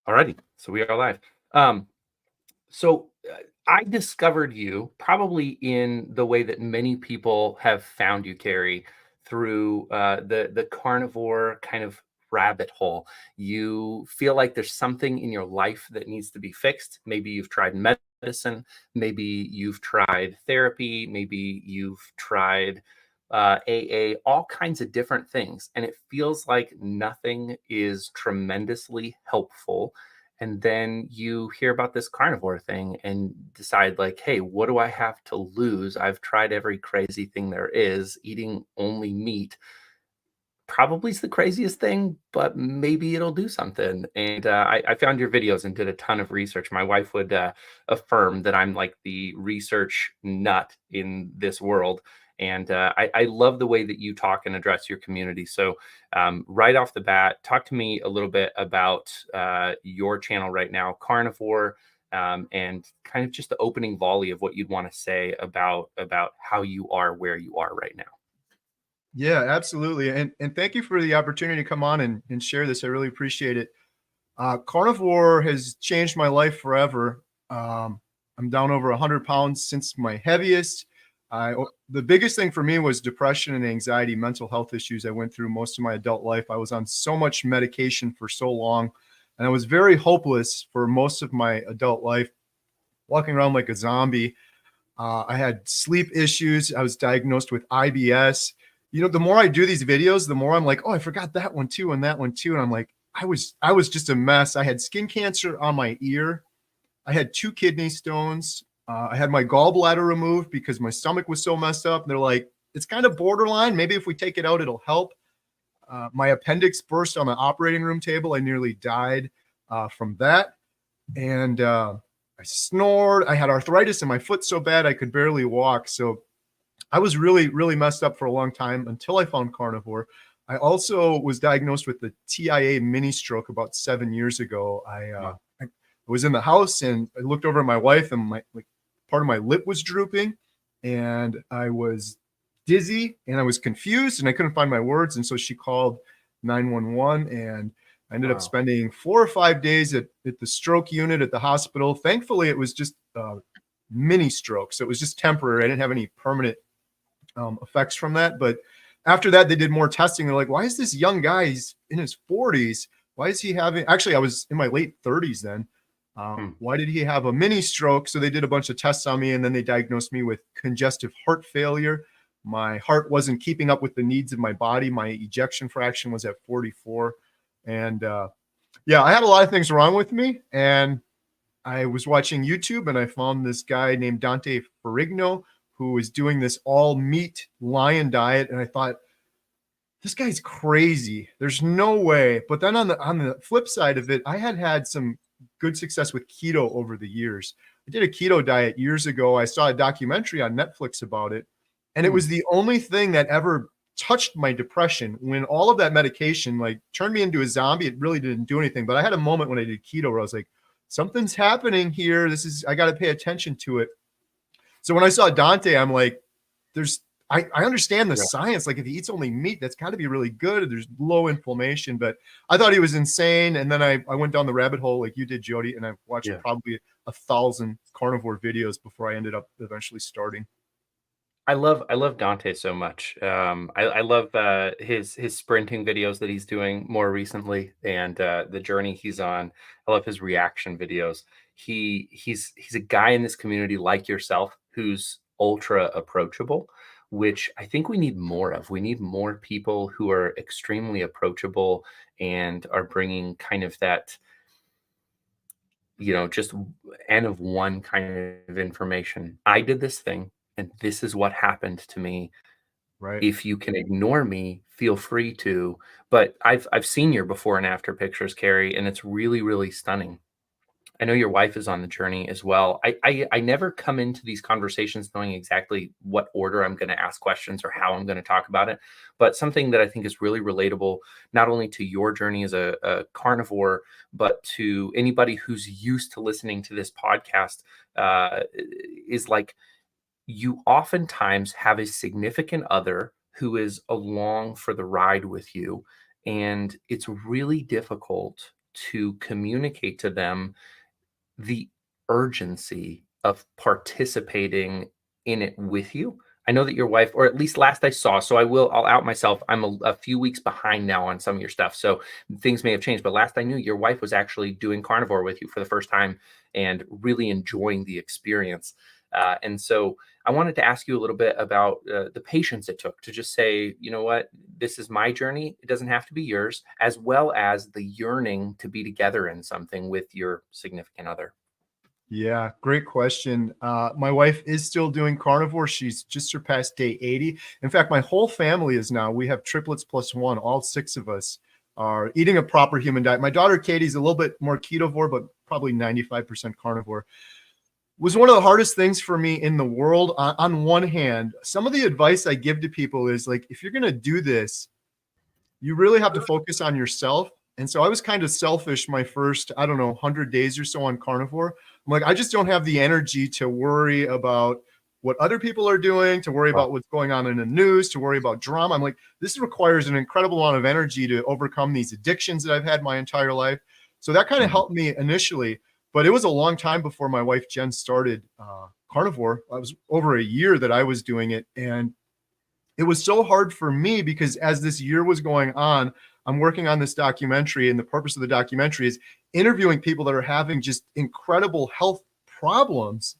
Alrighty, so we are live. Um, so I discovered you probably in the way that many people have found you, Carrie, through the carnivore kind of rabbit hole. You feel like there's something in your life that needs to be fixed. Maybe you've tried medicine, maybe you've tried therapy, maybe you've tried AA, all kinds of different things, and it feels like nothing is tremendously helpful. And then you hear about this carnivore thing and decide, like, hey, what do I have to lose? I've tried every crazy thing there is. Eating only meat probably is the craziest thing, but maybe it'll do something. And I found your videos and did a ton of research. My wife would affirm that I'm like the research nut in this world. And I love the way that you talk and address your community. So right off the bat, talk to me a little bit about your channel right now, Carnivore, and kind of just the opening volley of what you'd want to say about how you are where you are right now. Yeah, absolutely. And thank you for the opportunity to come on and share this. I really appreciate it. Carnivore has changed my life forever. I'm down over 100 pounds since my heaviest. The biggest thing for me was depression and anxiety, mental health issues I went through most of my adult life. I was on so much medication for so long, and I was very hopeless for most of my adult life, walking around like a zombie. I had sleep issues. I was diagnosed with IBS. You know, the more I do these videos, the more I'm like, oh, I forgot that one too, and that one too. And I'm like, I was just a mess. I had skin cancer on my ear. I had 2 kidney stones. I had my gallbladder removed because my stomach was so messed up. They're like, it's kind of borderline. Maybe if we take it out, it'll help. My appendix burst on the operating room table. I nearly died from that. And I snored. I had arthritis in my foot so bad I could barely walk. So I was really, really messed up for a long time until I found Carnivore. I also was diagnosed with the TIA mini stroke about 7 years ago. I was in the house and I looked over at my wife, and my part of my lip was drooping, and I was dizzy and I was confused and I couldn't find my words. And so she called 911, and I ended up spending 4 or 5 days at the stroke unit at the hospital. Thankfully, it was just mini stroke, so it was just temporary. I didn't have any permanent effects from that. But after that, they did more testing. They're like, why is this young guy, he's in his 40s, why is he having, actually I was in my late 30s then, why did he have a mini stroke? So they did a bunch of tests on me, and then they diagnosed me with congestive heart failure. My heart wasn't keeping up with the needs of my body. My ejection fraction was at 44. And yeah, I had a lot of things wrong with me. And I was watching YouTube, and I found this guy named Dante Ferrigno, who was doing this all meat lion diet. And I thought, this guy's crazy. There's no way. But then on the flip side of it, I had some good success with keto over the years. I did a keto diet years ago. I saw a documentary on Netflix about it, and it was the only thing that ever touched my depression. When all of that medication like turned me into a zombie, it really didn't do anything. But I had a moment when I did keto where I was like, something's happening here. I got to pay attention to it. So when I saw Dante, I'm like, I understand the science. Like if he eats only meat, that's got to be really good. There's low inflammation, but I thought he was insane. And then I went down the rabbit hole like you did, Jody, and I watched probably 1,000 carnivore videos before I ended up eventually starting. I love Dante so much. I love his sprinting videos that he's doing more recently, and the journey he's on. I love his reaction videos. He's a guy in this community like yourself who's ultra approachable, which I think we need more of. We need more people who are extremely approachable and are bringing kind of that, just N of one kind of information. I did this thing, and this is what happened to me. Right. If you can ignore me, feel free to. But I've seen your before and after pictures, Carrie, and it's really, really stunning. I know your wife is on the journey as well. I never come into these conversations knowing exactly what order I'm going to ask questions or how I'm going to talk about it. But something that I think is really relatable, not only to your journey as a carnivore, but to anybody who's used to listening to this podcast, is like, you oftentimes have a significant other who is along for the ride with you. And it's really difficult to communicate to them the urgency of participating in it with you. I know that your wife, or at least last I saw, so I'll out myself. I'm a few weeks behind now on some of your stuff. So things may have changed, but last I knew, your wife was actually doing carnivore with you for the first time and really enjoying the experience. And so I wanted to ask you a little bit about the patience it took to just say, you know what, this is my journey. It doesn't have to be yours, as well as the yearning to be together in something with your significant other. Yeah, great question. My wife is still doing carnivore. She's just surpassed day 80. In fact, my whole family is now, we have triplets plus one. All six of us are eating a proper human diet. My daughter Katie's a little bit more ketovore, but probably 95% carnivore. Was one of the hardest things for me in the world. On one hand, some of the advice I give to people is like, if you're going to do this, you really have to focus on yourself. And so I was kind of selfish my first, I don't know, 100 days or so on carnivore. I'm like, I just don't have the energy to worry about what other people are doing, to worry about what's going on in the news, to worry about drama. I'm like, this requires an incredible amount of energy to overcome these addictions that I've had my entire life. So that kind of helped me initially, but it was a long time before my wife Jen started carnivore. It was over a year that I was doing it. And it was so hard for me because as this year was going on, I'm working on this documentary, and the purpose of the documentary is interviewing people that are having just incredible health problems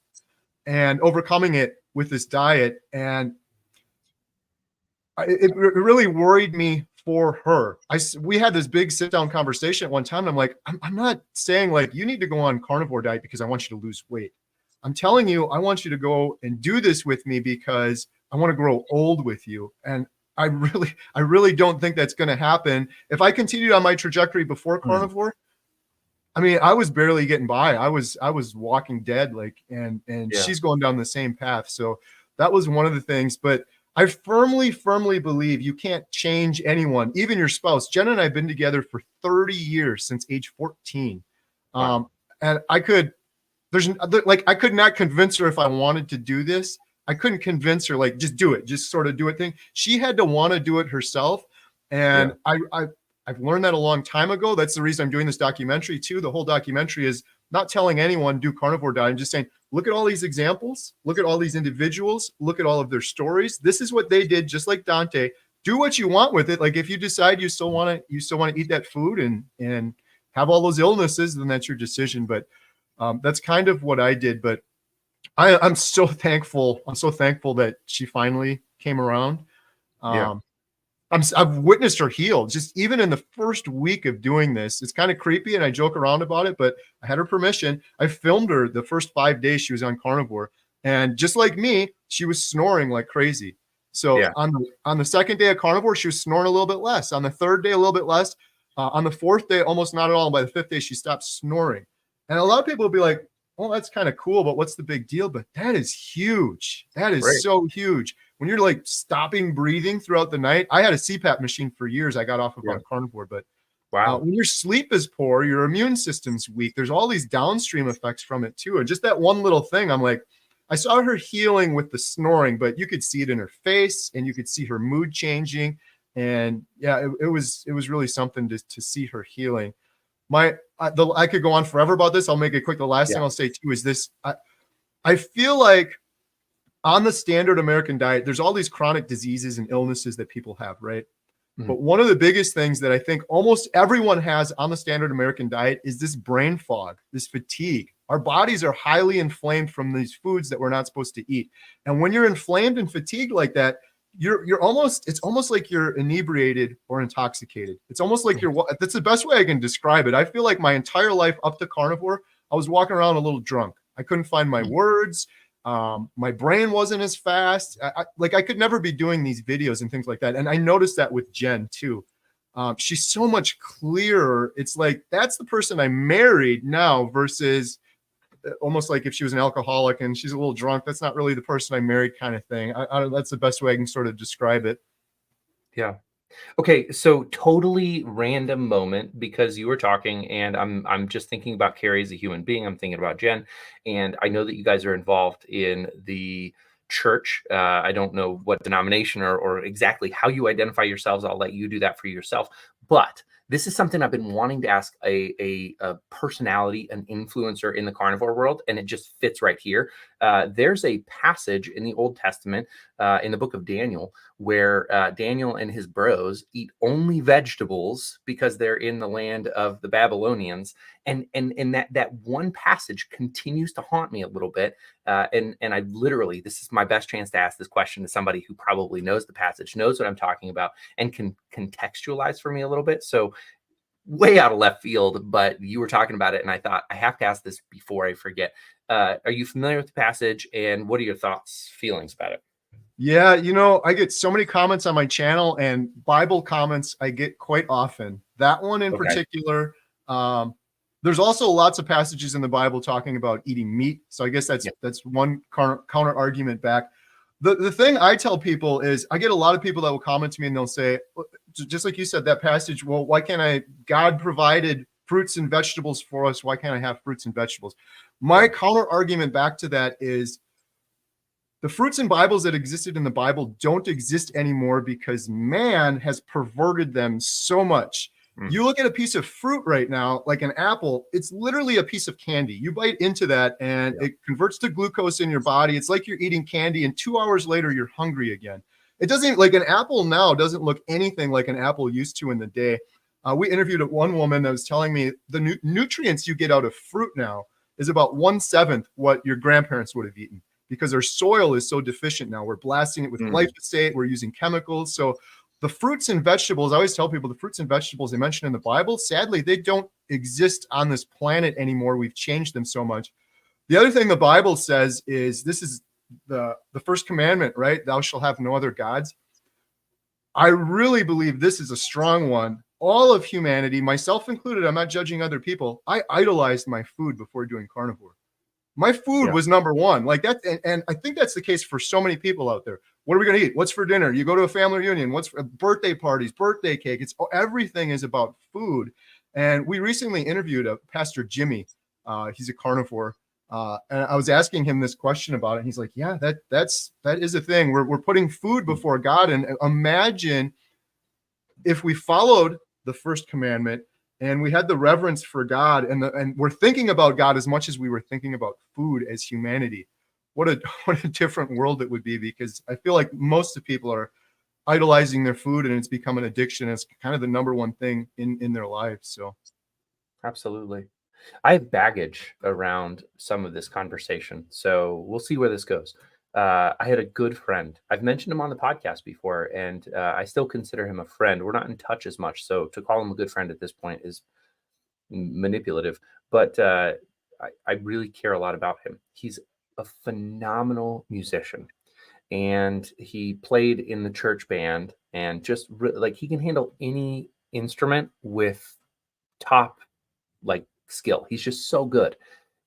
and overcoming it with this diet. And it really worried me for her. We had this big sit down conversation at one time. And I'm like, I'm not saying like you need to go on carnivore diet because I want you to lose weight. I'm telling you, I want you to go and do this with me because I want to grow old with you. And I really don't think that's going to happen. If I continued on my trajectory before carnivore, I mean, I was barely getting by. I was walking dead, like, and she's going down the same path. So that was one of the things. But I firmly believe you can't change anyone, even your spouse. Jen and I have been together for 30 years, since age 14. Wow. And I could not convince her if I wanted to do this. I couldn't convince her, like, just do it, just sort of do it thing. She had to want to do it herself. And I've learned that a long time ago. That's the reason I'm doing this documentary too. The whole documentary is not telling anyone do carnivore diet. I'm just saying, look at all these examples, look at all these individuals, look at all of their stories. This is what they did, just like Dante. Do what you want with it. Like if you decide you still want to eat that food and have all those illnesses, then that's your decision. But that's kind of what I did. But I'm so thankful. I'm so thankful that she finally came around. I've witnessed her heal just even in the first week of doing this. It's kind of creepy and I joke around about it, but I had her permission. I filmed her the first 5 days she was on carnivore. And just like me, she was snoring like crazy. So on the second day of carnivore, she was snoring a little bit less. On the third day, a little bit less. On the fourth day, almost not at all. And by the fifth day, she stopped snoring. And a lot of people will be like, well, that's kind of cool, but what's the big deal? But that is huge. That is so huge. When you're like stopping breathing throughout the night, I had a CPAP machine for years. I got off of on carnivore, but when your sleep is poor, your immune system's weak. There's all these downstream effects from it too. And just that one little thing, I'm like, I saw her healing with the snoring, but you could see it in her face and you could see her mood changing. And yeah, it was really something to see her healing. I could go on forever about this. I'll make it quick. The last thing I'll say too is this. I feel like on the standard American diet, there's all these chronic diseases and illnesses that people have, right? But one of the biggest things that I think almost everyone has on the standard American diet is this brain fog, this fatigue. Our bodies are highly inflamed from these foods that we're not supposed to eat. And when you're inflamed and fatigued like that, it's almost like you're inebriated or intoxicated. It's almost like that's the best way I can describe it. I feel like my entire life up to carnivore, I was walking around a little drunk. I couldn't find my words. My brain wasn't as fast. I could never be doing these videos and things like that. And I noticed that with Jen too. She's so much clearer. It's like, that's the person I married now versus almost like if she was an alcoholic and she's a little drunk, that's not really the person I married kind of thing. That's the best way I can sort of describe it. Yeah. Okay, so totally random moment because you were talking and I'm just thinking about Kerry as a human being. I'm thinking about Jen, and I know that you guys are involved in the church. I don't know what denomination or exactly how you identify yourselves. I'll let you do that for yourself. But this is something I've been wanting to ask a personality, an influencer in the carnivore world, and it just fits right here. There's a passage in the Old Testament, in the book of Daniel, where Daniel and his bros eat only vegetables because they're in the land of the Babylonians, and that one passage continues to haunt me a little bit. And I literally, this is my best chance to ask this question to somebody who probably knows the passage, knows what I'm talking about, and can contextualize for me a little bit. So way out of left field, but you were talking about it, and I thought I have to ask this before I forget. Are you familiar with the passage, and what are your thoughts, feelings about it? Yeah, I get so many comments on my channel, and Bible comments I get quite often. That one in particular. There's also lots of passages in the Bible talking about eating meat. So I guess that's one counter argument back. The thing I tell people is, I get a lot of people that will comment to me and they'll say, just like you said, that passage, well, why can't God provided fruits and vegetables for us. Why can't I have fruits and vegetables? My counter argument back to that is, the fruits and Bibles that existed in the Bible don't exist anymore because man has perverted them so much. You look at a piece of fruit right now, like an apple, it's literally a piece of candy. You bite into that and it converts to glucose in your body. It's like you're eating candy, and 2 hours later, you're hungry again. It doesn't, like an apple now doesn't look anything like an apple used to in the day. We interviewed one woman that was telling me the nutrients you get out of fruit now is about 1/7 what your grandparents would have eaten, because our soil is so deficient now. We're blasting it with glyphosate. We're using chemicals. So the fruits and vegetables, I always tell people, the fruits and vegetables they mention in the Bible, sadly, they don't exist on this planet anymore. We've changed them so much. The other thing the Bible says is, this is the first commandment, right? Thou shalt have no other gods. I really believe this is a strong one. All of humanity, myself included, I'm not judging other people, I idolized my food before doing carnivore. My food was number one, like that. And I think that's the case for so many people out there. What are we going to eat? What's for dinner? You go to a family reunion. What's for birthday parties, birthday cake? Everything is about food. And we recently interviewed Pastor Jimmy. He's a carnivore. And I was asking him this question about it. And he's like, yeah, that is a thing. We're putting food before God. And imagine if we followed the first commandment and we had the reverence for God, and we're thinking about God as much as we were thinking about food as humanity. What a different world it would be, because I feel like most of people are idolizing their food, and it's become an addiction. It's kind of the number one thing in their lives. So absolutely. I have baggage around some of this conversation, so we'll see where this goes. I had a good friend. I've mentioned him on the podcast before, and I still consider him a friend. We're not in touch as much, so to call him a good friend at this point is manipulative. But I really care a lot about him. He's a phenomenal musician, and he played in the church band, and just like, he can handle any instrument with top skill. He's just so good.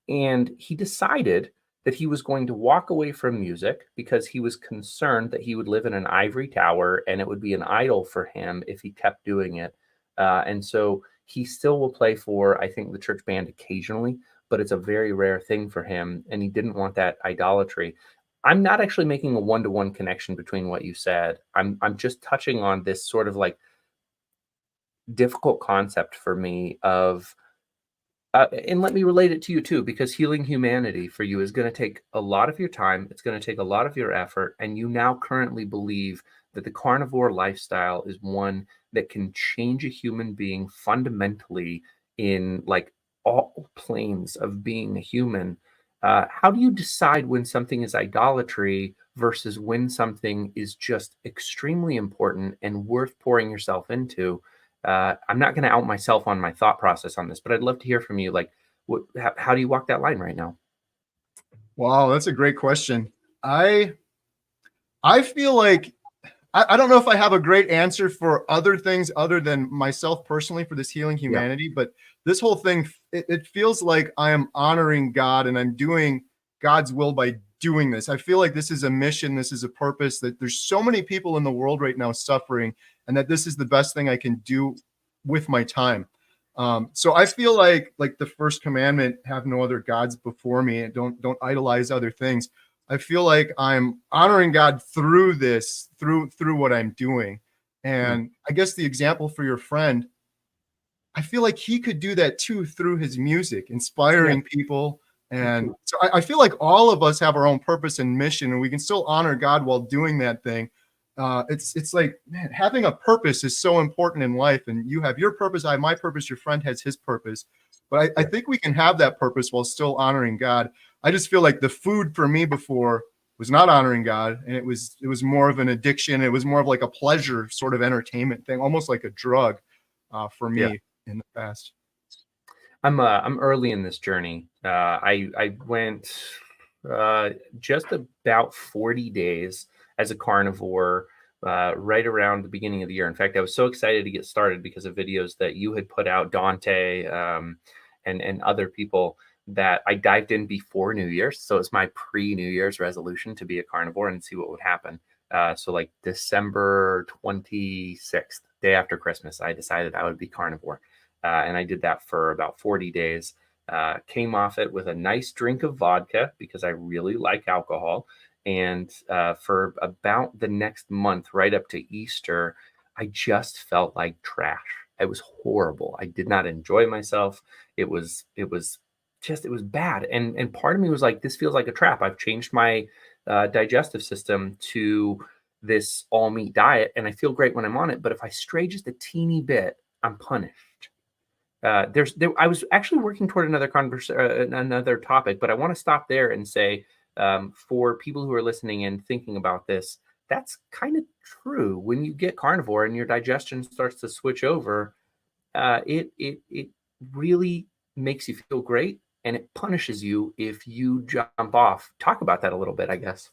And he decided that he was going to walk away from music because he was concerned that he would live in an ivory tower and it would be an idol for him if he kept doing it. And so he still will play for, I think, the church band occasionally, but it's a very rare thing for him. And he didn't want that idolatry. I'm not actually making a one-to-one connection between what you said. I'm just touching on this sort of like difficult concept for me of, and let me relate it to you too, because healing humanity for you is going to take a lot of your time. It's going to take a lot of your effort. And you now currently believe that the carnivore lifestyle is one that can change a human being fundamentally in like all planes of being a human. How do you decide when something is idolatry versus when something is just extremely important and worth pouring yourself into? I'm not going to out myself on my thought process on this, but I'd love to hear from you. Like, how do you walk that line right now? Wow, that's a great question. I feel like I don't know if I have a great answer for other things other than myself personally for this healing humanity, but this whole thing, it feels like I am honoring God and I'm doing God's will by doing this. I feel like this is a mission. This is a purpose, that there's so many people in the world right now suffering, and that this is the best thing I can do with my time. So I feel like the first commandment, have no other gods before me, and don't idolize other things. I feel like I'm honoring God through this, through what I'm doing. Hmm. And I guess the example for your friend, I feel like he could do that too through his music, Yeah, inspiring people. me And too. so I feel like all of us have our own purpose and mission, and we can still honor God while doing that thing. It's like, man, having a purpose is so important in life. And you have your purpose, I have my purpose, your friend has his purpose. But I Yeah, think we can have that purpose while still honoring God. I just feel like the food for me before was not honoring God, and it was more of an addiction. It was more of like a pleasure sort of entertainment thing, almost like a drug for yeah. me in the past. I'm early in this journey. I went just about 40 days as a carnivore right around the beginning of the year. In fact, I was so excited to get started because of videos that you had put out, Dante, and other people, that I dived in before New Year's. So it's my pre-New Year's resolution to be a carnivore and see what would happen. So like December 26th, day after Christmas, I decided I would be carnivore. And I did that for about 40 days. Came off it with a nice drink of vodka because I really like alcohol. And for about the next month, right up to Easter, I just felt like trash. It was horrible. I did not enjoy myself. It was bad. And part of me was like, this feels like a trap. I've changed my digestive system to this all meat diet, and I feel great when I'm on it. But if I stray just a teeny bit, I'm punished. I was actually working toward another topic, but I want to stop there and say, for people who are listening and thinking about this, that's kind of true. When you get carnivore and your digestion starts to switch over, it really makes you feel great, and it punishes you if you jump off. Talk about that a little bit, I guess.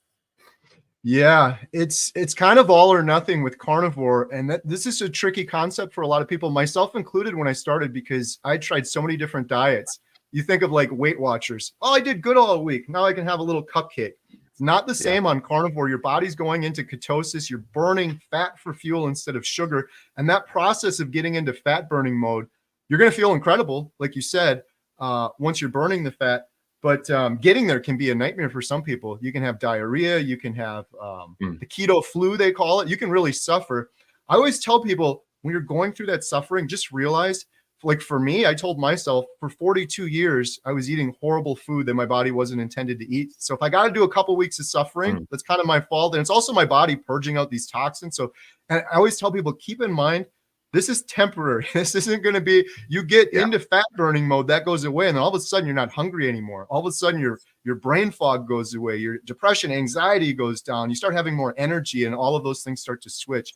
Yeah, it's kind of all or nothing with carnivore, and this is a tricky concept for a lot of people, myself included, when I started, because I tried so many different diets. You think of like Weight Watchers. Oh, I did good all week. Now I can have a little cupcake. It's not the Yeah, same on carnivore. Your body's going into ketosis. You're burning fat for fuel instead of sugar, and that process of getting into fat burning mode, you're going to feel incredible, like you said, once you're burning the fat. But getting there can be a nightmare for some people. You can have diarrhea. You can have mm, the keto flu, they call it. You can really suffer. I always tell people, when you're going through that suffering, just realize, like for me, I told myself for 42 years, I was eating horrible food that my body wasn't intended to eat. So if I got to do a couple weeks of suffering, mm, that's kind of my fault. And it's also my body purging out these toxins. So, and I always tell people, keep in mind, this is temporary. This isn't going to be, you get yeah, into fat burning mode, that goes away. And then all of a sudden you're not hungry anymore. All of a sudden your brain fog goes away. Your depression, anxiety goes down. You start having more energy, and all of those things start to switch.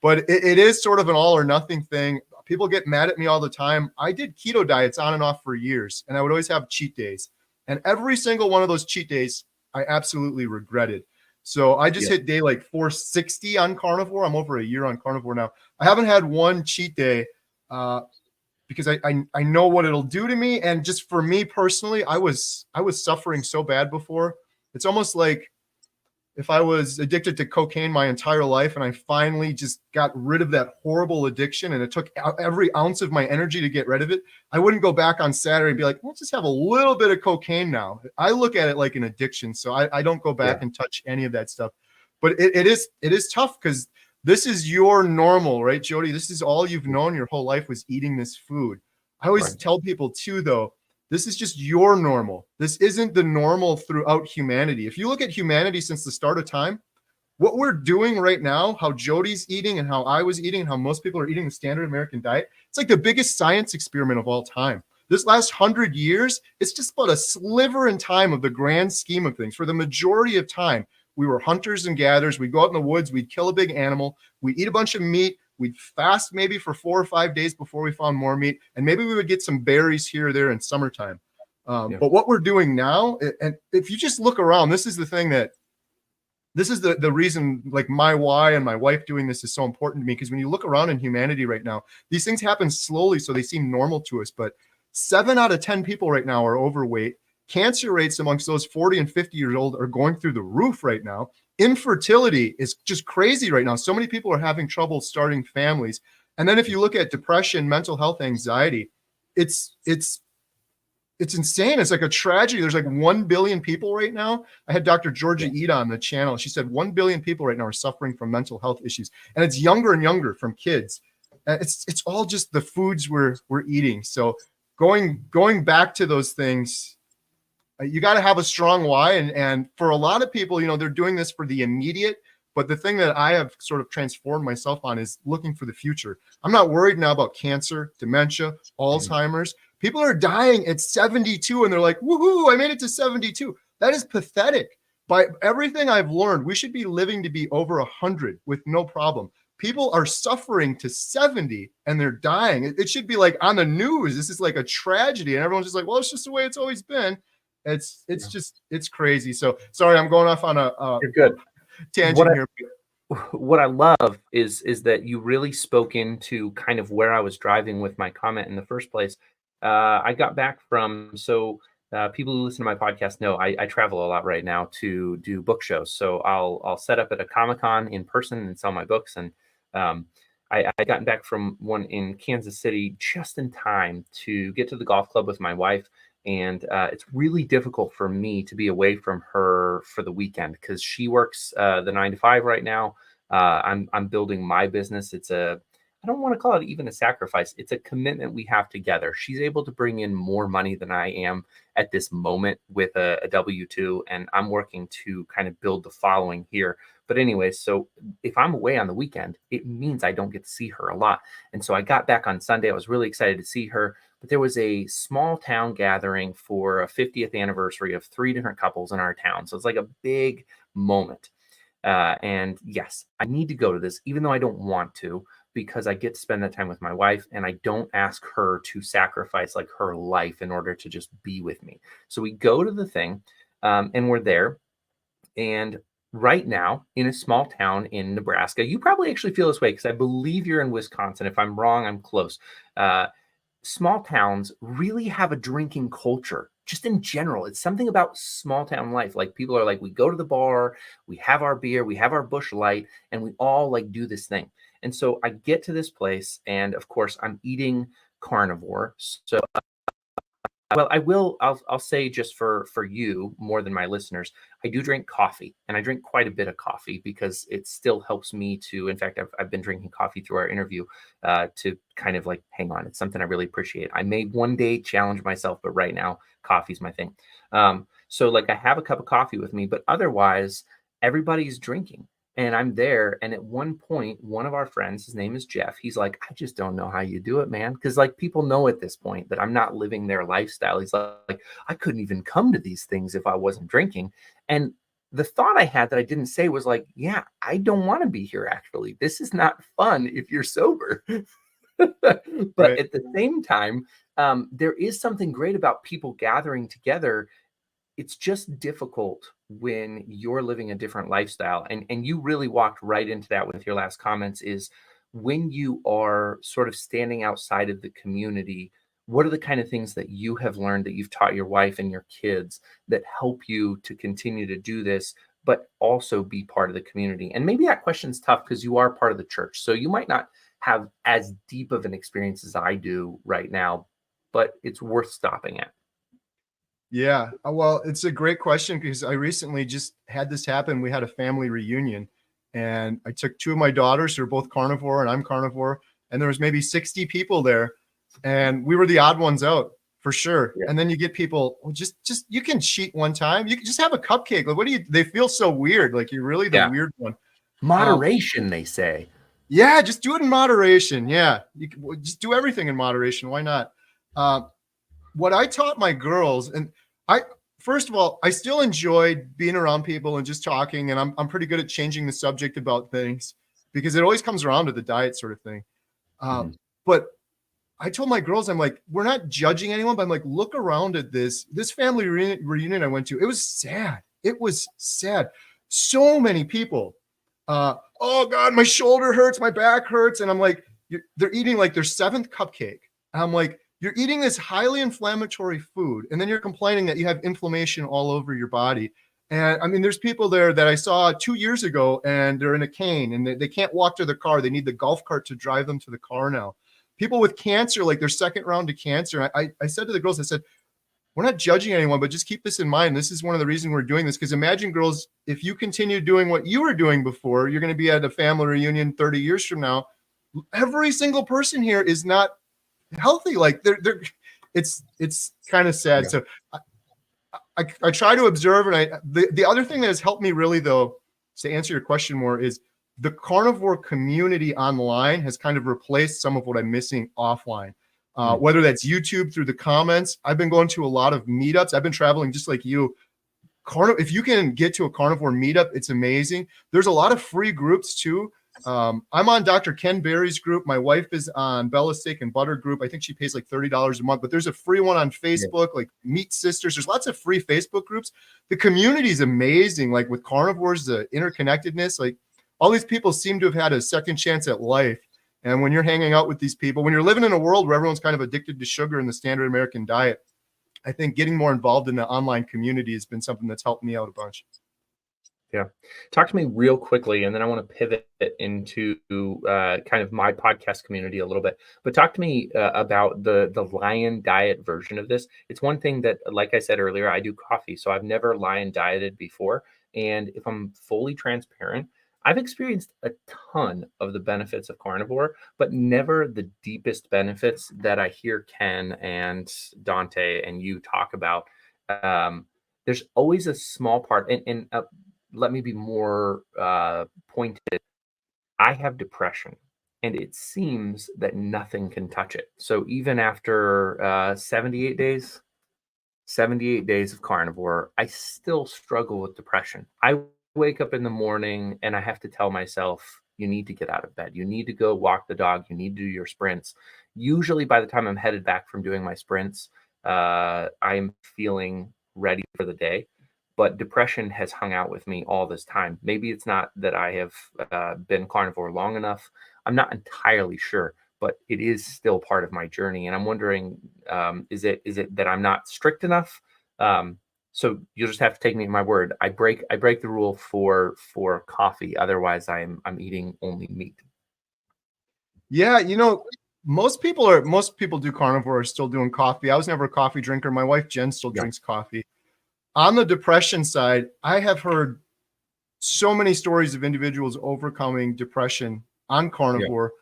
But it is sort of an all or nothing thing. People get mad at me all the time. I did keto diets on and off for years, and I would always have cheat days. And every single one of those cheat days, I absolutely regretted. So I just yeah, hit day like 460 on carnivore. I'm over a year on carnivore now. I haven't had one cheat day because I know what it'll do to me. And just for me personally, I was suffering so bad before. It's almost like if I was addicted to cocaine my entire life and I finally just got rid of that horrible addiction, and it took every ounce of my energy to get rid of it, I wouldn't go back on Saturday and be like, let's just have a little bit of cocaine now. I look at it like an addiction. So I don't go back yeah. and touch any of that stuff. But it is tough because this is your normal, right, Jody? This is all you've known your whole life, was eating this food. I always Right. tell people too, though, this is just your normal. This isn't the normal throughout humanity. If you look at humanity since the start of time, what we're doing right now, how Jody's eating and how I was eating and how most people are eating the standard American diet, it's like the biggest science experiment of all time. This last 100 years, it's just about a sliver in time of the grand scheme of things. For the majority of time, we were hunters and gatherers. We'd go out in the woods, we'd kill a big animal, we'd eat a bunch of meat, we'd fast maybe for 4 or 5 days before we found more meat, and maybe we would get some berries here or there in summertime. Yeah. But what we're doing now, and if you just look around, this is the thing that this is the reason, like my why and my wife doing this is so important to me, because when you look around in humanity right now, these things happen slowly, so they seem normal to us. But 7 out of 10 people right now are overweight. Cancer rates amongst those 40 and 50 years old are going through the roof right now. Infertility is just crazy right now. So many people are having trouble starting families. And then if you look at depression, mental health, anxiety, it's it's insane. It's like a tragedy. There's like 1 billion people right now. I had Dr. Georgia Yeah. Ida on the channel. She said 1 billion people right now are suffering from mental health issues, and it's younger and younger from kids. It's all just the foods we're eating. So going back to those things, you got to have a strong why. And for a lot of people, they're doing this for the immediate. But the thing that I have sort of transformed myself on is looking for the future. I'm not worried now about cancer, dementia, Alzheimer's. People are dying at 72 and they're like, woohoo, I made it to 72. That is pathetic. By everything I've learned, we should be living to be over 100 with no problem. People are suffering to 70 and they're dying. It should be like on the news. This is like a tragedy. And everyone's just like, well, it's just the way it's always been. It's crazy. So sorry, I'm going off on a You're good. tangent here. What I love is that you really spoke into kind of where I was driving with my comment in the first place. I got back from people who listen to my podcast know I travel a lot right now to do book shows. So I'll set up at a Comic-Con in person and sell my books. And I gotten back from one in Kansas City just in time to get to the golf club with my wife. And it's really difficult for me to be away from her for the weekend because she works the 9 to 5 right now. I'm building my business. I don't want to call it even a sacrifice. It's a commitment we have together. She's able to bring in more money than I am at this moment with a W-2, and I'm working to kind of build the following here. But anyway, so if I'm away on the weekend, it means I don't get to see her a lot. And so I got back on Sunday. I was really excited to see her. But there was a small town gathering for a 50th anniversary of 3 different couples in our town. So it's like a big moment. And yes, I need to go to this, even though I don't want to, because I get to spend that time with my wife and I don't ask her to sacrifice like her life in order to just be with me. So we go to the thing and we're there. And right now in a small town in Nebraska, you probably actually feel this way because I believe you're in Wisconsin. If I'm wrong, I'm close. Small towns really have a drinking culture just in general. It's something about small town life. Like people are like, we go to the bar, we have our beer, we have our Busch Light, and we all like do this thing. And so I get to this place and of course I'm eating carnivore. So well, I'll say just for you more than my listeners, I do drink coffee and I drink quite a bit of coffee because it still helps me to, in fact, I've been drinking coffee through our interview to kind of like, hang on, it's something I really appreciate. I may one day challenge myself, but right now coffee's my thing. So like I have a cup of coffee with me, but otherwise everybody's drinking. And I'm there. And at one point, one of our friends, his name is Jeff, he's like, I just don't know how you do it, man. Because like people know at this point that I'm not living their lifestyle. He's like, I couldn't even come to these things if I wasn't drinking. And the thought I had that I didn't say was like, yeah, I don't want to be here, actually. This is not fun if you're sober. But Right. at the same time, there is something great about people gathering together. It's just difficult when you're living a different lifestyle. And you really walked right into that with your last comments is when you are sort of standing outside of the community, what are the kind of things that you have learned that you've taught your wife and your kids that help you to continue to do this, but also be part of the community? And maybe that question's tough because you are part of the church. So you might not have as deep of an experience as I do right now, but it's worth stopping at. Yeah. Well, it's a great question because I recently just had this happen. We had a family reunion and I took 2 of my daughters who are both carnivore and I'm carnivore. And there was maybe 60 people there and we were the odd ones out for sure. Yeah. And then you get people, well, just you can cheat one time. You can just have a cupcake. Like, they feel so weird. Like you're really the weird one. Moderation, they say. Yeah, just do it in moderation. Yeah, just do everything in moderation. Why not? What I taught my girls, and first of all, I still enjoyed being around people and just talking, and I'm pretty good at changing the subject about things because it always comes around to the diet sort of thing. But I told my girls, I'm like, we're not judging anyone, but I'm like, look around at this family reunion I went to. It was sad. It was sad. So many people. Oh God, my shoulder hurts, my back hurts, and I'm like, they're eating like their 7th cupcake. And I'm like, you're eating this highly inflammatory food, and then you're complaining that you have inflammation all over your body. And I mean, there's people there that I saw 2 years ago, and they're in a cane, and they can't walk to the car. They need the golf cart to drive them to the car now. People with cancer, like their 2nd round of cancer. I said to the girls, I said, we're not judging anyone, but just keep this in mind. This is one of the reasons we're doing this. Because imagine, girls, if you continue doing what you were doing before, you're going to be at a family reunion 30 years from now. Every single person here is not healthy. Like it's kind of sad. Yeah. So I try to observe, and the other thing that has helped me really, though, to answer your question more, is the carnivore community online has kind of replaced some of what I'm missing offline. Whether that's YouTube through the comments. I've been going to a lot of meetups. I've been traveling just like you. If you can get to a carnivore meetup, it's amazing. There's a lot of free groups too. I'm on Dr. Ken Berry's group. My wife is on Bella Steak and Butter group. I think she pays like $30 a month, but there's a free one on Facebook, like Meat Sisters. There's lots of free Facebook groups. The community is amazing. Like with carnivores, the interconnectedness, like all these people seem to have had a second chance at life. And when you're hanging out with these people, when you're living in a world where everyone's kind of addicted to sugar and the standard American diet, I think getting more involved in the online community has been something that's helped me out a bunch. Yeah. Talk to me real quickly, and then I want to pivot into kind of my podcast community a little bit. But talk to me about the Lion Diet version of this. It's one thing that, like I said earlier, I do coffee, so I've never Lion dieted before. And if I'm fully transparent, I've experienced a ton of the benefits of carnivore, but never the deepest benefits that I hear Ken and Dante and you talk about. There's always a small part, and let me be more pointed. I have depression, and it seems that nothing can touch it. So even after 78 days, 78 days of carnivore, I still struggle with depression. I wake up in the morning and I have to tell myself, you need to get out of bed. You need to go walk the dog. You need to do your sprints. Usually by the time I'm headed back from doing my sprints, I'm feeling ready for the day. But depression has hung out with me all this time. Maybe it's not that I have been carnivore long enough. I'm not entirely sure, but it is still part of my journey. And I'm wondering, is it that I'm not strict enough? So you'll just have to take me at my word. I break the rule for coffee. Otherwise, I'm eating only meat. Yeah, most people do carnivore, are still doing coffee. I was never a coffee drinker. My wife Jen still drinks coffee. On the depression side, I have heard so many stories of individuals overcoming depression on carnivore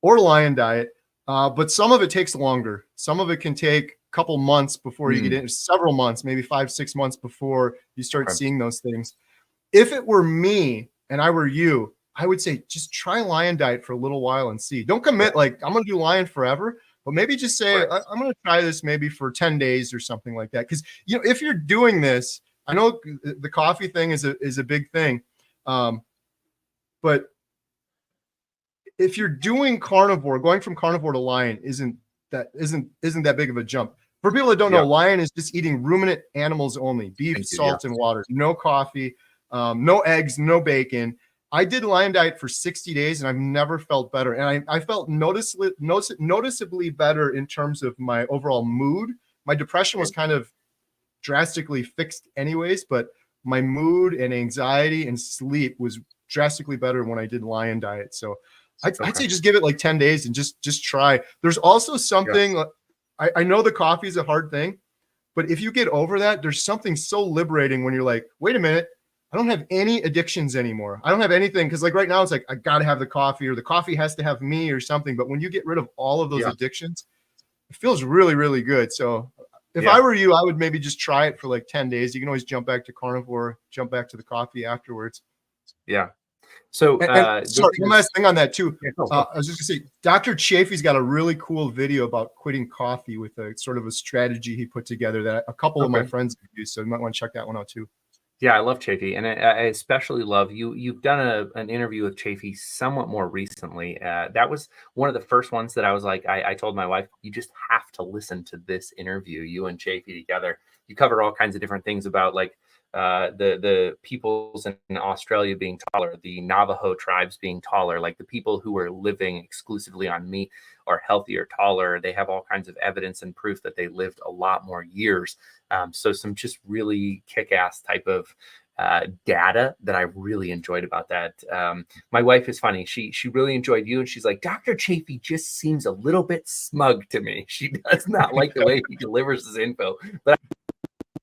or Lion diet, but some of it takes longer. Some of it can take a couple months before you get in, several months, maybe 5-6 months before you start seeing those things. If it were me and I were you, I would say just try Lion diet for a little while and see. Don't commit like I'm going to do Lion forever. But maybe just say, I'm going to try this maybe for 10 days or something like that. Because, if you're doing this, I know the coffee thing is a big thing. But if you're doing carnivore, going from carnivore to Lion isn't that big of a jump. For people that don't know, Lion is just eating ruminant animals only, beef, salt, and water, no coffee, no eggs, no bacon. I did Lion diet for 60 days and I've never felt better. And I felt noticeably better in terms of my overall mood. My depression was kind of drastically fixed anyways, but my mood and anxiety and sleep was drastically better when I did Lion diet. So I'd say just give it like 10 days and just try. There's also something, I know the coffee is a hard thing, but if you get over that, there's something so liberating when you're like, wait a minute, I don't have any addictions anymore. I don't have anything. Cause like right now it's like, I got to have the coffee or the coffee has to have me or something. But when you get rid of all of those addictions, it feels really, really good. So if I were you, I would maybe just try it for like 10 days. You can always jump back to carnivore, jump back to the coffee afterwards. Yeah. So sorry, one last thing on that too. I was just gonna say, Dr. Chafee's got a really cool video about quitting coffee with a sort of a strategy he put together that a couple of my friends use. So you might want to check that one out too. Yeah, I love Chafee, and I especially love you. You've done an interview with Chafee somewhat more recently. That was one of the first ones that I was like, I told my wife, you just have to listen to this interview, you and Chafee together. You cover all kinds of different things about like the peoples in Australia being taller, the Navajo tribes being taller, like the people who are living exclusively on meat are healthier, taller. They have all kinds of evidence and proof that they lived a lot more years. So some just really kick-ass type of data that I really enjoyed about that. My wife is funny. She really enjoyed you. And she's like, Dr. Chafee just seems a little bit smug to me. She does not like the way he delivers his info. But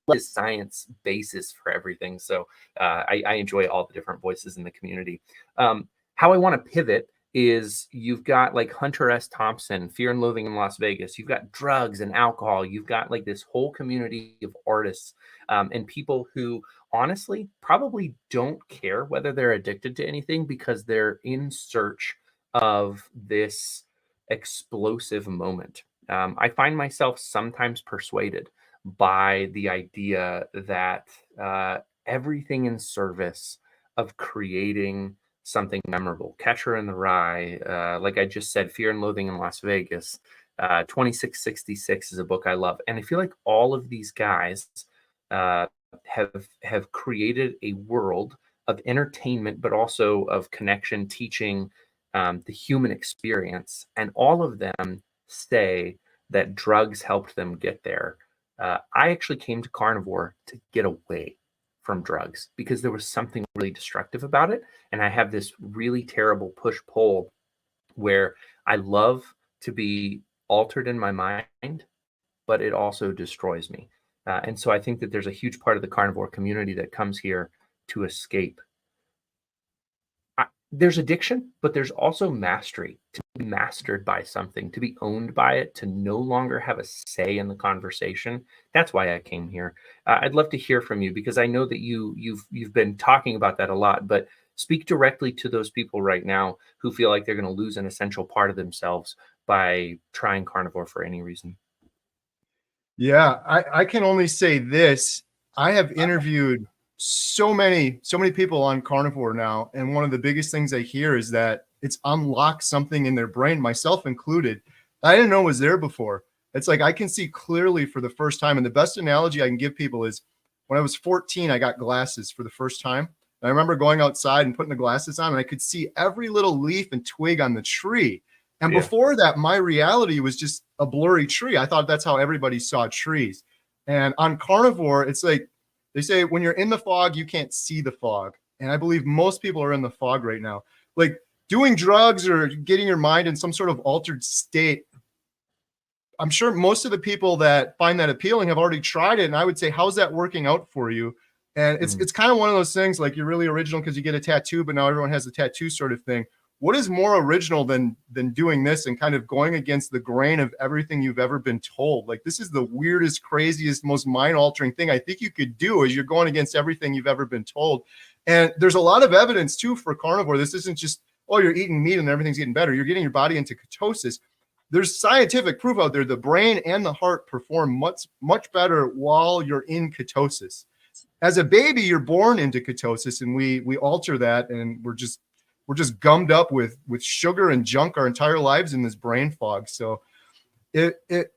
love science basis for everything. So I enjoy all the different voices in the community. How I want to pivot is you've got like Hunter S. Thompson, Fear and Loathing in Las Vegas. You've got drugs and alcohol. You've got like this whole community of artists and people who honestly probably don't care whether they're addicted to anything because they're in search of this explosive moment. I find myself sometimes persuaded by the idea that everything in service of creating something memorable. Catcher in the Rye, like I just said, Fear and Loathing in Las Vegas, 2666 is a book I love. And I feel like all of these guys uh, have created a world of entertainment, but also of connection, teaching the human experience. And all of them say that drugs helped them get there. I actually came to Carnivore to get away from drugs because there was something really destructive about it. And I have this really terrible push pull where I love to be altered in my mind, but it also destroys me. And so I think that there's a huge part of the carnivore community that comes here to escape. There's addiction, but there's also mastery, to be mastered by something, to be owned by it, to no longer have a say in the conversation. That's why I came here. I'd love to hear from you because I know that you've been talking about that a lot, but speak directly to those people right now who feel like they're going to lose an essential part of themselves by trying carnivore for any reason. Yeah, I can only say this. I have interviewed so many people on carnivore now, and one of the biggest things I hear is that it's unlocked something in their brain, myself included, I didn't know was there before. It's like I can see clearly for the first time, and the best analogy I can give people is when I was 14, I got glasses for the first time. And I remember going outside and putting the glasses on, and I could see every little leaf and twig on the tree. And before that, my reality was just a blurry tree. I thought that's how everybody saw trees. And on carnivore, it's like they say when you're in the fog, you can't see the fog. And I believe most people are in the fog right now. Like doing drugs or getting your mind in some sort of altered state. I'm sure most of the people that find that appealing have already tried it. And I would say, how's that working out for you? And it's kind of one of those things like you're really original because you get a tattoo, but now everyone has a tattoo sort of thing. What is more original than doing this and kind of going against the grain of everything you've ever been told? Like this is the weirdest, craziest, most mind-altering thing I think you could do is you're going against everything you've ever been told. And there's a lot of evidence too for carnivore. This isn't just, oh, you're eating meat and everything's getting better. You're getting your body into ketosis. There's scientific proof out there. The brain and the heart perform much better while you're in ketosis. As a baby, you're born into ketosis, and we alter that, and we're just gummed up with sugar and junk our entire lives in this brain fog. So it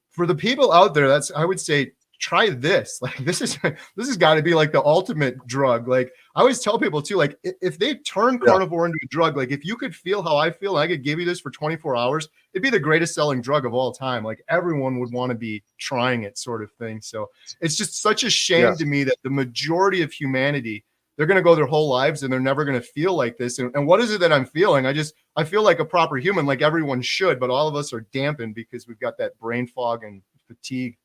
for the people out there, that's, I would say, try this. Like this has got to be like the ultimate drug. Like I always tell people too, like if they turn carnivore into a drug, like if you could feel how I feel, and I could give you this for 24 hours, it'd be the greatest selling drug of all time. Like everyone would want to be trying it, sort of thing. So it's just such a shame to me that the majority of humanity, they're going to go their whole lives and they're never going to feel like this. And what is it that I'm feeling? I feel like a proper human, like everyone should, but all of us are dampened because we've got that brain fog and fatigue.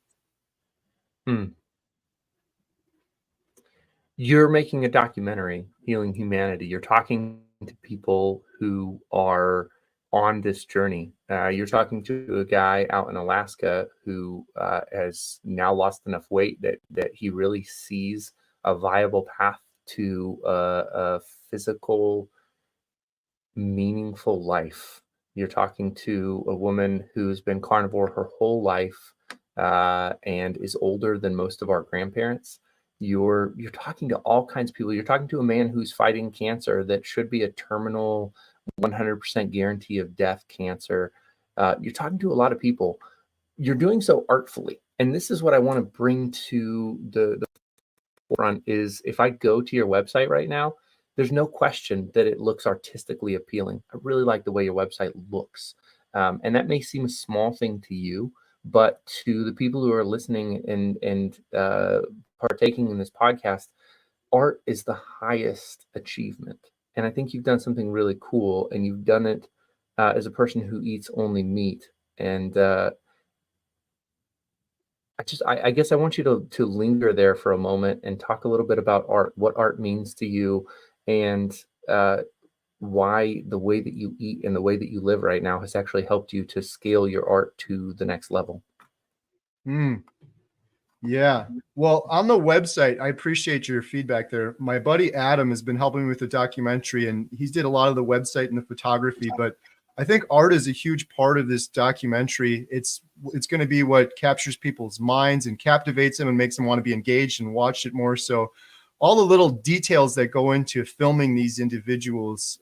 You're making a documentary, Healing Humanity. You're talking to people who are on this journey. You're talking to a guy out in Alaska who has now lost enough weight that he really sees a viable path to a physical, meaningful life. You're talking to a woman who's been carnivore her whole life and is older than most of our grandparents. You're talking to all kinds of people. You're talking to a man who's fighting cancer that should be a terminal 100% guarantee of death cancer. You're talking to a lot of people. You're doing so artfully. And this is what I want to bring to the front is if I go to your website right now, there's no question that it looks artistically appealing. I really like the way your website looks. And that may seem a small thing to you, but to the people who are listening and partaking in this podcast, art is the highest achievement. And I think you've done something really cool, and you've done it as a person who eats only meat. And I guess I want you to linger there for a moment and talk a little bit about art, what art means to you, and uh, why the way that you eat and the way that you live right now has actually helped you to scale your art to the next level. Mm, yeah. Well, on the website, I appreciate your feedback there. My buddy Adam has been helping me with the documentary, and he's did a lot of the website and the photography. But I think art is a huge part of this documentary. It's going to be what captures people's minds and captivates them and makes them want to be engaged and watch it more. So all the little details that go into filming these individuals,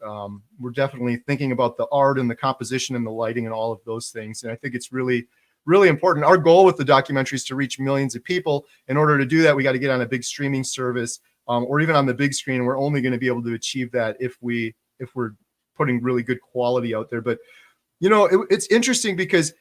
we're definitely thinking about the art and the composition and the lighting and all of those things. And I think it's really important. Our goal with the documentary is to reach millions of people. In order to do that, we got to get on a big streaming service, or even on the big screen. We're only going to be able to achieve that if we're putting really good quality out there. But it's interesting because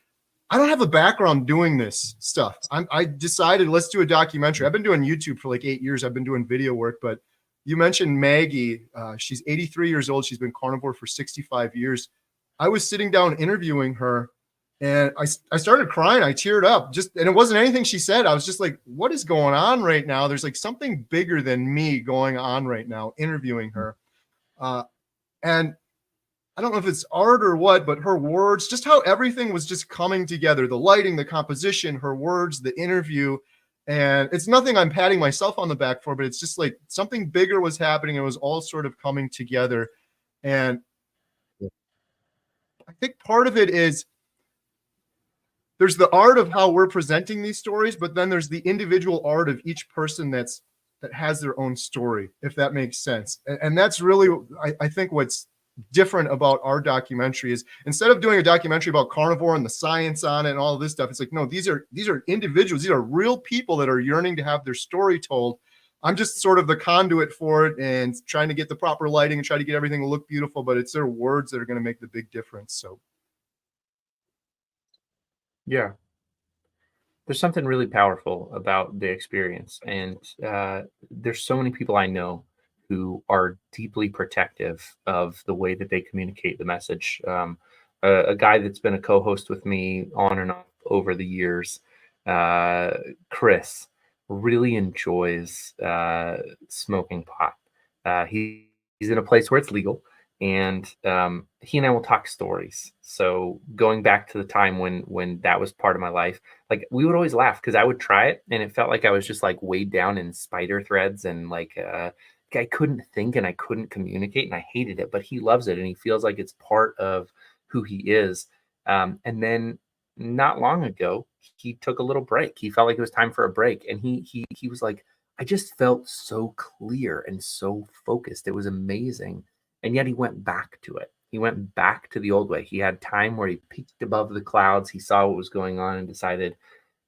I don't have a background doing this stuff. I decided let's do a documentary. I've been doing YouTube for like 8 years. I've been doing video work, but you mentioned Maggie. She's 83 years old. She's been carnivore for 65 years. I was sitting down interviewing her, and I started crying. I teared up and it wasn't anything she said. I was just like, what is going on right now? There's like something bigger than me going on right now, interviewing her. And I don't know if it's art or what, but her words, just how everything was just coming together, the lighting, the composition, her words, the interview. And it's nothing I'm patting myself on the back for, but it's just like something bigger was happening. It was all sort of coming together. And I think part of it is there's the art of how we're presenting these stories, but then there's the individual art of each person that has their own story, if that makes sense. And that's really, I think what's different about our documentary is instead of doing a documentary about carnivore and the science on it and all of this stuff, it's like, no, these are individuals. These are real people that are yearning to have their story told. I'm just sort of the conduit for it and trying to get the proper lighting and try to get everything to look beautiful, but it's their words that are going to make the big difference. So Yeah. There's something really powerful about the experience. And there's so many people I know who are deeply protective of the way that they communicate the message. A guy that's been a co host with me on and off over the years, uh, Chris, really enjoys smoking pot. He's in a place where it's legal, and he and I will talk stories. So going back to the time when that was part of my life, like we would always laugh because I would try it and it felt like I was just like weighed down in spider threads and like I couldn't think and I couldn't communicate and I hated it. But he loves it and he feels like it's part of who he is. And then not long ago, he took a little break. He felt like it was time for a break, and he was like, I just felt so clear and so focused. It was amazing. And yet he went back to it. He went back to the old way. He had time where he peeked above the clouds. He saw what was going on and decided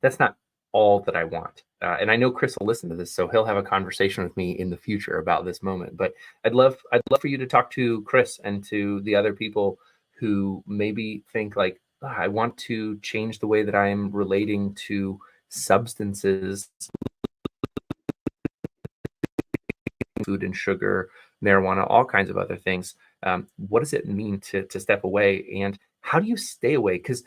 that's not all that I want. And I know Chris will listen to this, so he'll have a conversation with me in the future about this moment. But I'd love for you to talk to Chris and to the other people who maybe think like, "Ah, I want to change the way that I am relating to substances, food and sugar, marijuana, all kinds of other things. What does it mean to step away, and how do you stay away? Because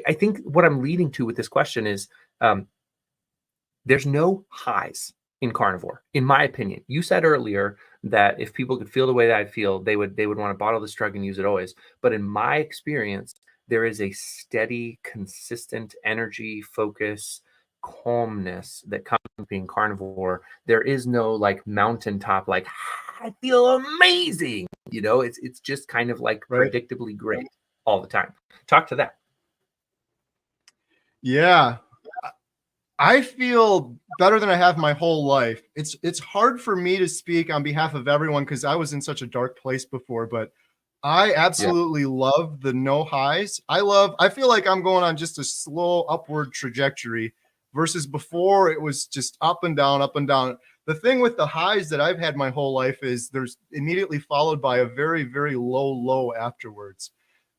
I think what I'm leading to with this question is um, there's no highs in carnivore, in my opinion. You said earlier that if people could feel the way that I feel, they would want to bottle this drug and use it always. But in my experience, there is a steady, consistent energy, focus, calmness that comes from being carnivore. There is no like mountaintop, like I feel amazing. It's just kind of like right. predictably great all the time. Talk to that. Yeah. I feel better than I have my whole life. It's hard for me to speak on behalf of everyone because I was in such a dark place before, but I Yeah. absolutely love the no highs. I feel like I'm going on just a slow upward trajectory versus before it was just up and down, up and down. The thing with the highs that I've had my whole life is there's immediately followed by a very, very low afterwards.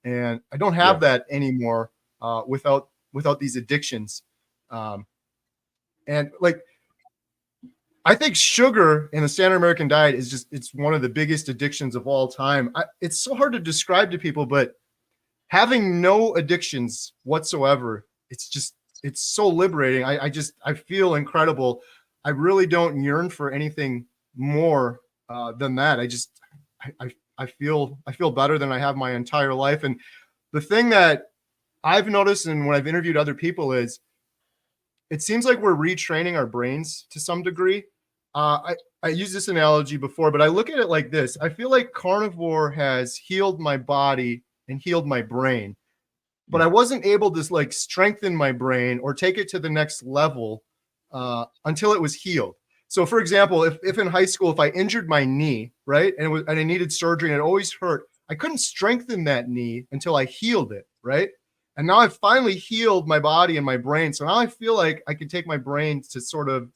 And I don't have Yeah. that anymore without these addictions. Um, and like I think sugar in the standard American diet it's one of the biggest addictions of all time. It's so hard to describe to people, but having no addictions whatsoever, it's so liberating. I feel incredible. I really don't yearn for anything more than that. I feel better than I have my entire life. And the thing that I've noticed, and when I've interviewed other people, is it seems like we're retraining our brains to some degree. I used this analogy before, but I look at it like this. I feel like carnivore has healed my body and healed my brain, but I wasn't able to like strengthen my brain or take it to the next level until it was healed. So for example, if in high school, if I injured my knee, right, and I needed surgery and it always hurt, I couldn't strengthen that knee until I healed it, right? And now I've finally healed my body and my brain. So now I feel like I can take my brain to sort of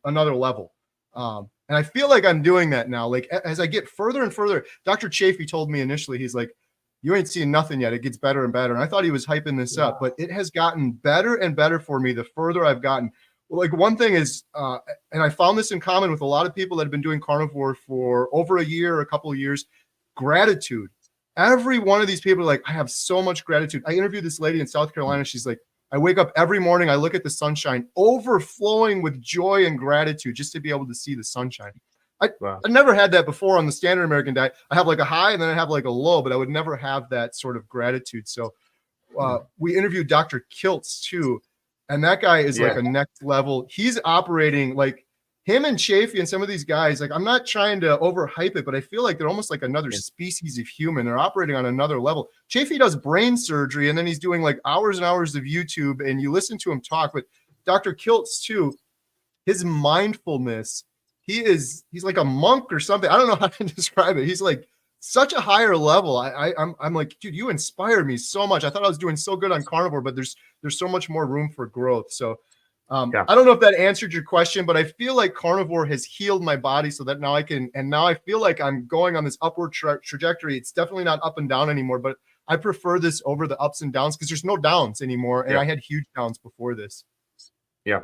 another level. And I feel like I'm doing that now. Like as I get further and further, Dr. Chafee told me initially, he's like, you ain't seeing nothing yet. It gets better and better. And I thought he was hyping this up, but it has gotten better and better for me the further I've gotten. Like one thing is, and I found this in common with a lot of people that have been doing carnivore for over a year or a couple of years, gratitude. Every one of these people are like, I have so much gratitude. I interviewed this lady in South Carolina. She's like, I wake up every morning, I look at the sunshine, overflowing with joy and gratitude just to be able to see the sunshine. I never had that before on the standard American diet. I have like a high and then I have like a low, but I would never have that sort of gratitude. So we interviewed Dr. Kiltz too. And that guy is like a next level. He's operating like him and Chafee and some of these guys. Like I'm not trying to overhype it, but I feel like they're almost like another species of human. They're operating on another level. Chafee does brain surgery and then he's doing like hours and hours of YouTube and you listen to him talk. But Dr. Kiltz too, his mindfulness, he's like a monk or something. I don't know how to describe it. He's like such a higher level. I'm like, dude, you inspire me so much. I thought I was doing so good on carnivore, but there's so much more room for growth. So I don't know if that answered your question, but I feel like carnivore has healed my body so that now now I feel like I'm going on this upward trajectory. It's definitely not up and down anymore, but I prefer this over the ups and downs because there's no downs anymore. And I had huge downs before this. Yeah.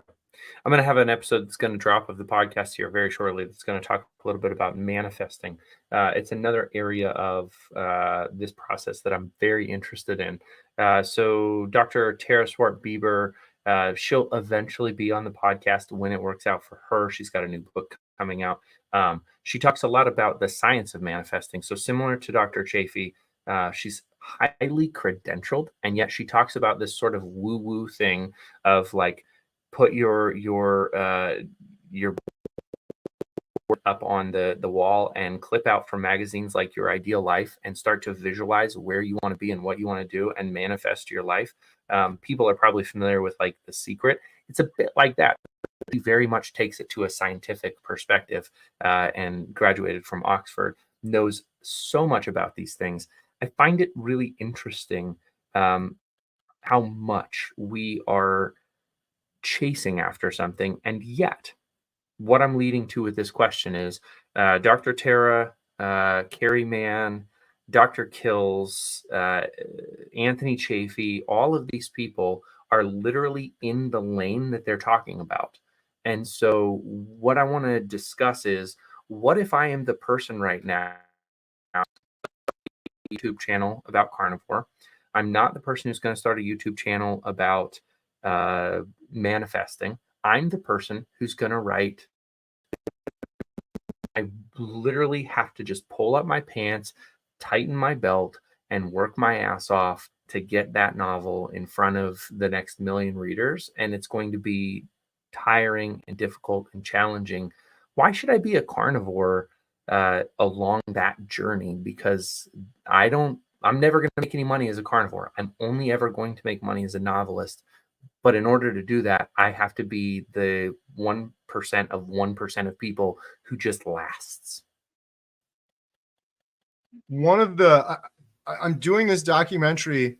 I'm going to have an episode that's going to drop of the podcast here very shortly. That's going to talk a little bit about manifesting. It's another area of this process that I'm very interested in. So Dr. Tara Swart-Bieber, she'll eventually be on the podcast when it works out for her. She's got a new book coming out. She talks a lot about the science of manifesting. So similar to Dr. Chafee, she's highly credentialed, and yet she talks about this sort of woo-woo thing of like, put your up on the wall and clip out from magazines like Your Ideal Life and start to visualize where you want to be and what you want to do and manifest your life. People are probably familiar with like The Secret. It's a bit like that. He very much takes it to a scientific perspective and graduated from Oxford, knows so much about these things. I find it really interesting how much we are chasing after something. And yet what I'm leading to with this question is Dr. Tara, Kerry Mann, Dr. Kills, Anthony Chafee, all of these people are literally in the lane that they're talking about. And so what I want to discuss is, what if I am the person right now, YouTube channel about carnivore? I'm not the person who's going to start a YouTube channel about manifesting. I'm the person who's going to write. I literally have to just pull up my pants, tighten my belt, and work my ass off to get that novel in front of the next million readers. And it's going to be tiring and difficult and challenging. Why should I be a carnivore along that journey? Because I'm never going to make any money as a carnivore. I'm only ever going to make money as a novelist. But in order to do that, I have to be the 1% of 1% of people who just lasts. I'm doing this documentary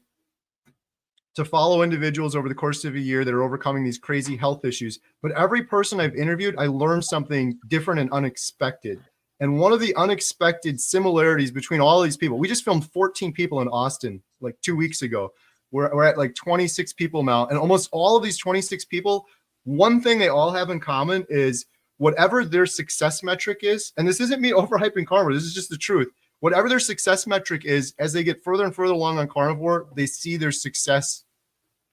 to follow individuals over the course of a year that are overcoming these crazy health issues. But every person I've interviewed, I learned something different and unexpected. And one of the unexpected similarities between all these people, we just filmed 14 people in Austin like 2 weeks ago. We're at like 26 people now. And almost all of these 26 people, one thing they all have in common is whatever their success metric is, and this isn't me overhyping carnivore, this is just the truth. Whatever their success metric is, as they get further and further along on carnivore, they see their success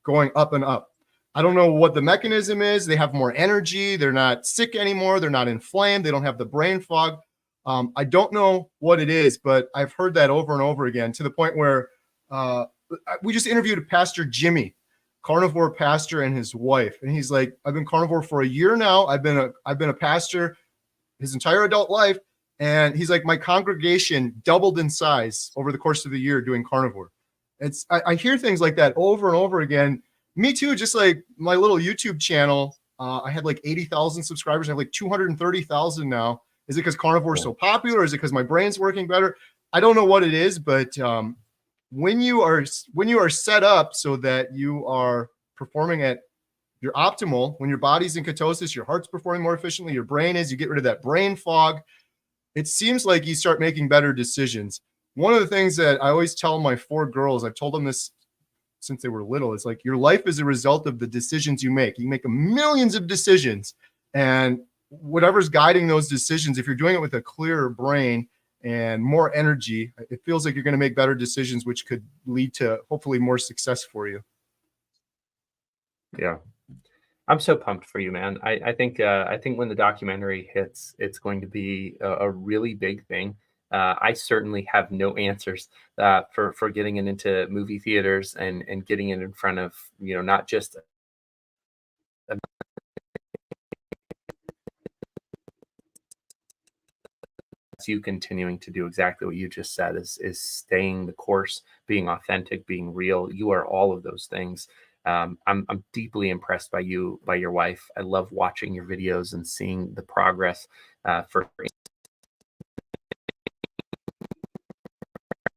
going up and up. I don't know what the mechanism is. They have more energy. They're not sick anymore. They're not inflamed. They don't have the brain fog. I don't know what it is, but I've heard that over and over again to the point where we just interviewed Pastor Jimmy, carnivore pastor, and his wife, and he's like, "I've been carnivore for a year now. I've been a pastor his entire adult life." And he's like, my congregation doubled in size over the course of the year doing carnivore. I hear things like that over and over again. Me too, just like my little YouTube channel. I had like 80,000 subscribers. I have like 230,000 now. Is it because carnivore is so popular? Or is it because my brain's working better? I don't know what it is, but when you are set up so that you are performing at your optimal, when your body's in ketosis, your heart's performing more efficiently, your brain is, you get rid of that brain fog. It seems like you start making better decisions. One of the things that I always tell my 4 girls, I've told them this since they were little, it's like your life is a result of the decisions you make. You make millions of decisions, and whatever's guiding those decisions, if you're doing it with a clearer brain and more energy, it feels like you're going to make better decisions, which could lead to hopefully more success for you. Yeah. I'm so pumped for you, man. I think when the documentary hits, it's going to be a really big thing. I certainly have no answers for getting it into movie theaters and getting it in front of, not just you continuing to do exactly what you just said, is staying the course, being authentic, being real. You are all of those things. I'm deeply impressed by you, by your wife. I love watching your videos and seeing the progress. For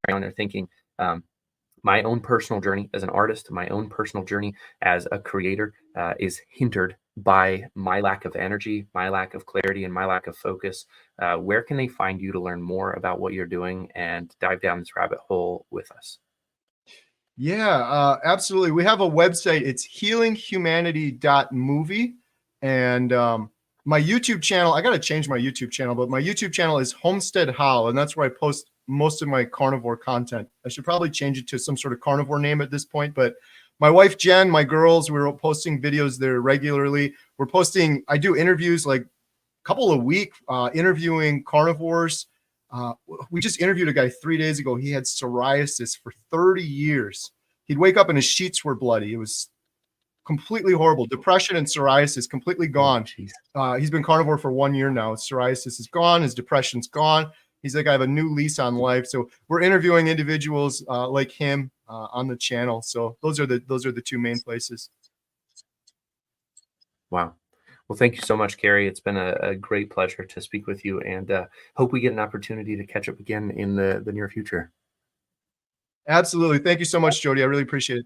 they're thinking, my own personal journey as an artist, my own personal journey as a creator is hindered by my lack of energy, my lack of clarity, and my lack of focus. Where can they find you to learn more about what you're doing and dive down this rabbit hole with us? Yeah, absolutely. We have a website. It's healinghumanity.movie. And my YouTube channel, I got to change my YouTube channel, but my YouTube channel is Homestead How, and that's where I post most of my carnivore content. I should probably change it to some sort of carnivore name at this point, but my wife, Jen, my girls, we're posting videos there regularly. I do interviews like a couple a week, interviewing carnivores. We just interviewed a guy 3 days ago. He had psoriasis for 30 years. He'd wake up and his sheets were bloody. It was completely horrible. Depression and psoriasis completely gone. He's been carnivore for 1 year now. His psoriasis is gone. His depression's gone. He's like, I have a new lease on life. So we're interviewing individuals like him on the channel. So those are the 2 main places. Wow. Well, thank you so much, Kerry. It's been a great pleasure to speak with you, and hope we get an opportunity to catch up again in the near future. Absolutely. Thank you so much, Jody. I really appreciate it.